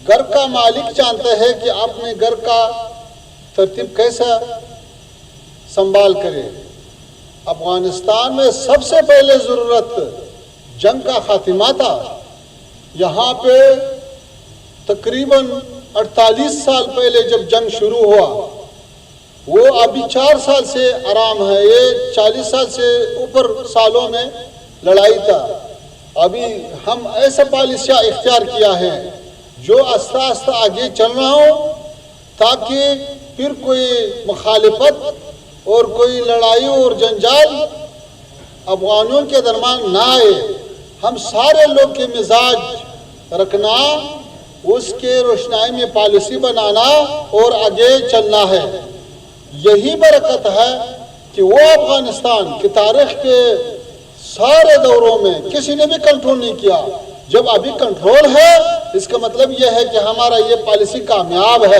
گھر کا مالک جانتا ہے کہ اپنے گھر کا ترتیب کیسا سنبھال کرے۔ افغانستان میں سب سے پہلے ضرورت جنگ کا خاتمہ تھا۔ یہاں پہ تقریباً 48 سال پہلے جب جنگ شروع ہوا، وہ ابھی 4 سال سے آرام ہے، یہ 40 سال سے اوپر سالوں میں لڑائی تھا۔ ابھی ہم ایسا پالیسیاں اختیار کیا ہے جو آہستہ آہستہ آگے چلنا ہو، تاکہ پھر کوئی مخالفت اور کوئی لڑائی اور جنجال افغانوں کے درمیان نہ آئے۔ ہم سارے لوگ کے مزاج رکھنا، اس کے روشنائی میں پالیسی بنانا اور آگے چلنا ہے۔ یہی برکت ہے کہ وہ افغانستان کی تاریخ کے سارے دوروں میں کسی نے بھی کنٹرول نہیں کیا۔ جب ابھی کنٹرول ہے، اس کا مطلب یہ ہے کہ ہمارا یہ پالیسی کامیاب ہے۔